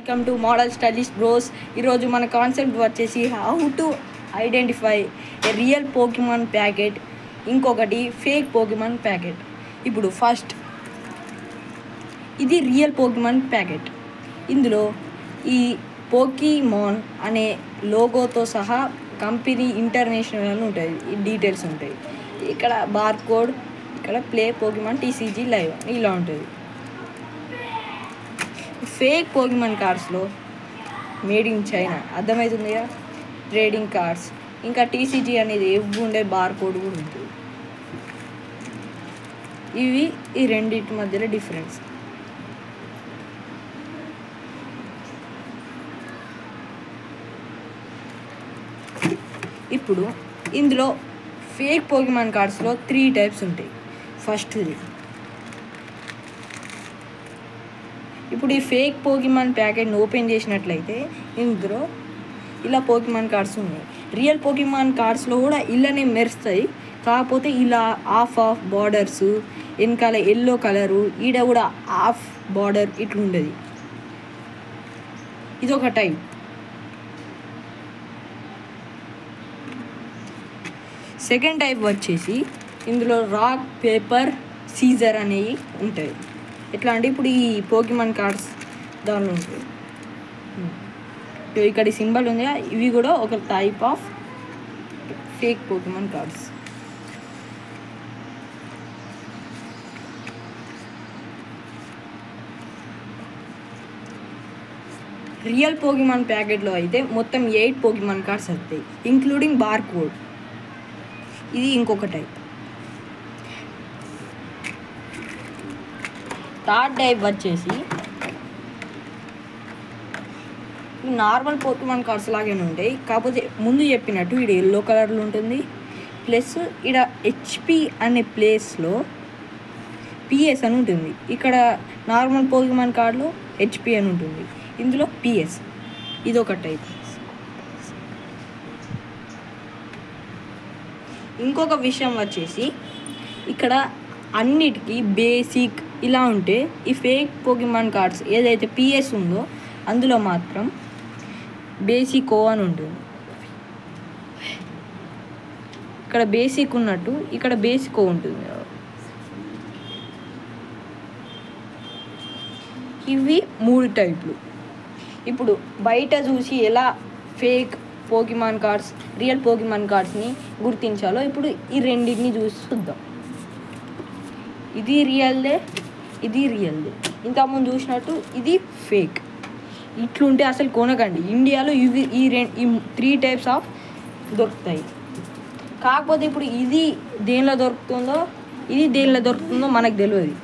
Welcome to model stylish bros. ఈరోజు మన concept వచ్చేసి how to identify A real Pokemon packet, ఇంకొకటి fake Pokemon packet. ఇప్పుడు first ఇది రియల్ పోకిమాన్ ప్యాకెట్. ఇందులో ఈ పోకీమాన్ అనే లోగోతో సహా కంపెనీ ఇంటర్నేషనల్ అని ఉంటుంది, ఈ డీటెయిల్స్ ఉంటాయి. ఇక్కడ బార్ కోడ్, ఇక్కడ ప్లే పోకిమాన్ TCG లైవ్ ఇలా ఉంటుంది. ఫేక్ పోకిమాన్ కార్డ్స్లో మేడ్ ఇన్ చైనా అర్థమవుతుంది కదా, ట్రేడింగ్ కార్డ్స్, ఇంకా TCG అనేది ఎవ్వి ఉండే బార్ కోడ్ కూడా ఉంటుంది. ఇవి ఈ రెండింటి మధ్యలో డిఫరెన్స్. ఇప్పుడు ఇందులో ఫేక్ పోకిమాన్ కార్డ్స్లో 3 టైప్స్ ఉంటాయి. ఫస్ట్ది ఇప్పుడు ఈ ఫేక్ పోకిమాన్ ప్యాకెట్ని ఓపెన్ చేసినట్లయితే ఇందులో ఇలా పోకిమాన్ కార్డ్స్ ఉన్నాయి. రియల్ పోకిమాన్ కార్డ్స్లో కూడా ఇలానే మెరుస్తాయి, కాకపోతే ఇలా ఆఫ్ బార్డర్స్, వెనకాల ఎల్లో కలరు, ఈడ కూడా హాఫ్ బార్డర్ ఇట్లుండదు. ఇదొక టైప్. సెకండ్ టైప్ వచ్చేసి ఇందులో రాక్ పేపర్ సీజర్ అనేవి ఉంటాయి. ఎట్లా అంటే ఇప్పుడు ఈ పోకిమాన్ కార్డ్స్ దానిలో ఉంటాయి. ఇక్కడ సింబల్ ఉంది, ఇవి కూడా ఒక type of fake Pokemon cards. Real Pokemon ప్యాకెట్లో అయితే మొత్తం 8 పోకిమాన్ కార్డ్స్ వస్తాయి, ఇంక్లూడింగ్ బార్ కోడ్. ఇది ఇంకొక టైప్. థర్డ్ టైప్ వచ్చేసి నార్మల్ పోకిమాన్ కార్డ్స్ లాగానే ఉంటాయి, కాకపోతే ముందు చెప్పినట్టు ఇక్కడ ఎల్లో కలర్లో ఉంటుంది, ప్లస్ ఇక్కడ HP అనే ప్లేస్లో PS అని ఉంటుంది. ఇక్కడ నార్మల్ పోకిమాన్ కార్డులో HP అని ఉంటుంది, ఇందులో PS. ఇదొక టైప్. ఇంకొక విషయం వచ్చేసి ఇక్కడ అన్నిటికీ బేసిక్ ఇలా ఉంటే ఈ ఫేక్ పోకిమాన్ కార్డ్స్ ఏదైతే PS ఉందో అందులో మాత్రం బేసిక్ అని ఉంటుంది. ఇక్కడ బేసిక్ ఉన్నట్టు ఇక్కడ బేసిక్ ఉంటుంది. ఇవి 3 టైప్లు. ఇప్పుడు బయట చూసి ఎలా fake Pokemon cards, real Pokemon కార్డ్స్ని గుర్తించాలో ఇప్పుడు ఈ రెండింటిని చూసి చూద్దాం. ఇది రియల్దే, ఇది రియల్దే. ఇంతకుముందు చూసినట్టు ఇది ఫేక్. ఇట్లుంటే అసలు కొనకండి. ఇండియాలో ఇవి ఈ 3 టైప్స్ ఆఫ్ దొరుకుతాయి. కాకపోతే ఇప్పుడు ఇది దేనిలో దొరుకుతుందో ఇది దేనిలో దొరుకుతుందో మనకు తెలియదు.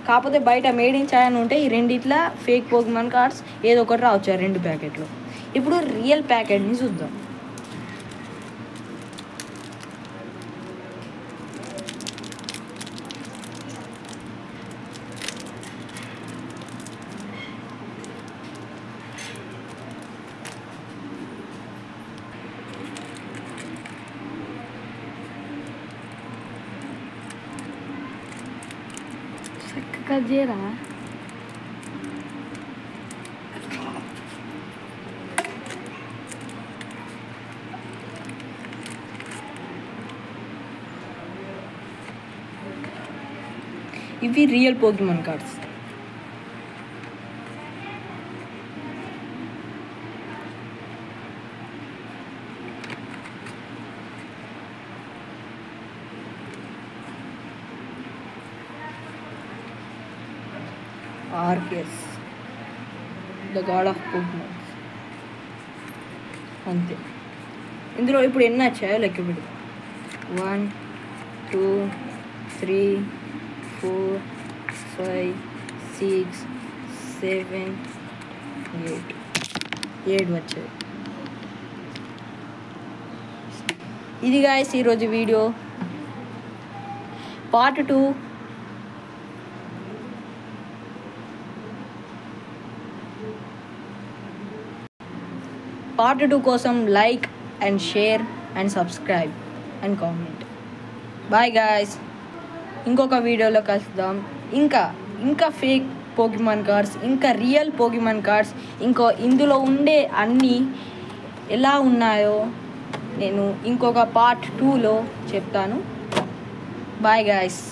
కాకపోతే బయట మేడ్ ఇన్ చైనా ఉంటే ఈ రెండిట్లా ఫేక్ పోకిమాన్ కార్డ్స్ ఏదో ఒకటి రావచ్చు 2 ప్యాకెట్లు. ఇప్పుడు రియల్ ప్యాకెట్ని చూద్దాం. కజేరా ఇవి real Pokemon cards. Arceus, the god of Pokemon. అంతే. ఇందులో ఇప్పుడు ఎన్ని వచ్చాయో లెక్క పెడు. 1 2 3 4 5 6 7 8 వచ్చాయి. ఇది గాయ్స్ ఈరోజు వీడియో. పార్ట్ 2 కోసం like and share and subscribe and comment. Bye guys. ఇంకొక వీడియోలో కలుద్దాం. ఇంకా ఫేక్ పోకిమాన్ కార్డ్స్, ఇంకా రియల్ పోకిమాన్ కార్డ్స్, ఇంకో ఇందులో ఉండే అన్నీ ఎలా ఉన్నాయో నేను ఇంకొక పార్ట్ 2లో చెప్తాను. Bye guys.